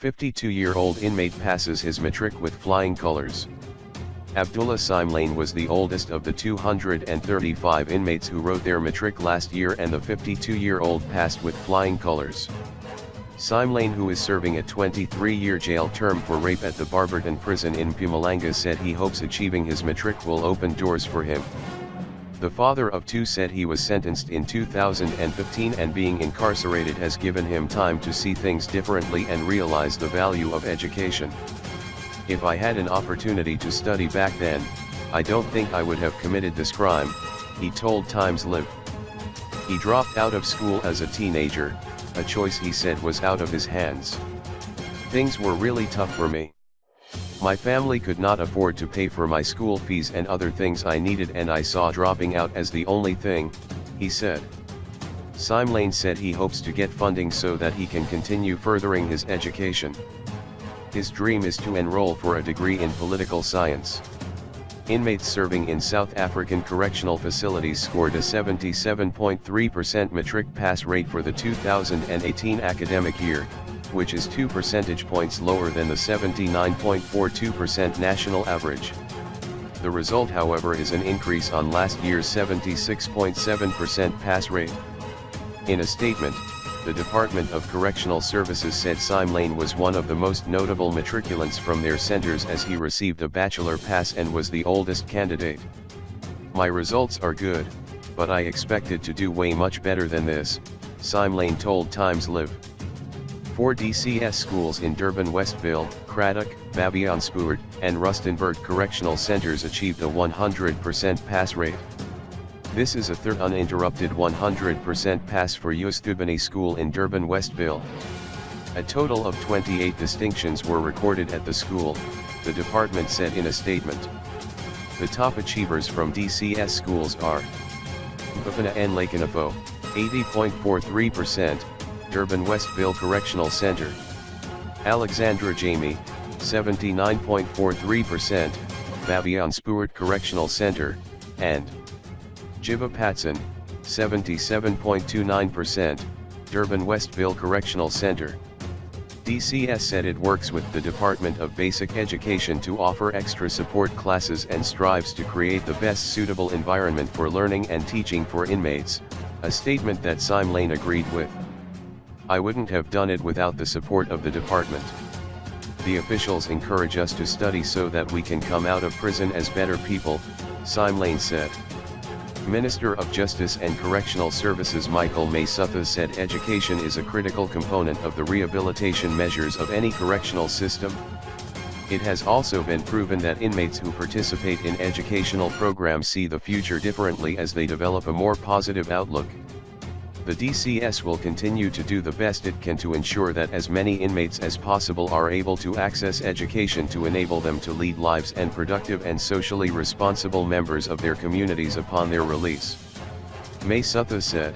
52-year-old inmate passes his matric with flying colors. Abdullah Simelane was the oldest of the 235 inmates who wrote their matric last year, and the 52-year-old passed with flying colors. Simelane, who is serving a 23-year jail term for rape at the Barberton prison in Mpumalanga, said he hopes achieving his matric will open doors for him. The father of two said he was sentenced in 2015 and being incarcerated has given him time to see things differently and realize the value of education. "If I had an opportunity to study back then, I don't think I would have committed this crime," he told Times Live. He dropped out of school as a teenager, a choice he said was out of his hands. "Things were really tough for me. My family could not afford to pay for my school fees and other things I needed, and I saw dropping out as the only thing," he said. Simelane said he hopes to get funding so that he can continue furthering his education. His dream is to enroll for a degree in political science. Inmates serving in South African correctional facilities scored a 77.3% matric pass rate for the 2018 academic year, which is 2 percentage points lower than the 79.42% national average. The result, however, is an increase on last year's 76.7% pass rate. In a statement, the Department of Correctional Services said Simelane was one of the most notable matriculants from their centers as he received a bachelor pass and was the oldest candidate. "My results are good, but I expected to do way much better than this," Simelane told Times Live. 4 DCS schools in Durban Westville, Cradock, Baviaanspoort, and Rustenburg correctional centers achieved a 100% pass rate. This is a third uninterrupted 100% pass for Eusthubeni School in Durban Westville. A total of 28 distinctions were recorded at the school, the department said in a statement. The top achievers from DCS schools are Bafana and Lakenafo, 80.43%, Durban Westville Correctional Center; Alexandra Jamie, 79.43%, Baviaanspoort Correctional Center; and Jiva Patson, 77.29%, Durban Westville Correctional Center. DCS said it works with the Department of Basic Education to offer extra support classes and strives to create the best suitable environment for learning and teaching for inmates, a statement that Simelane agreed with. "I wouldn't have done it without the support of the department. The officials encourage us to study so that we can come out of prison as better people," Simelane said. Minister of Justice and Correctional Services Michael Masutha said education is a critical component of the rehabilitation measures of any correctional system. It has also been proven that inmates who participate in educational programs see the future differently as they develop a more positive outlook. The DCS will continue to do the best it can to ensure that as many inmates as possible are able to access education to enable them to lead lives and productive and socially responsible members of their communities upon their release, Masutha said.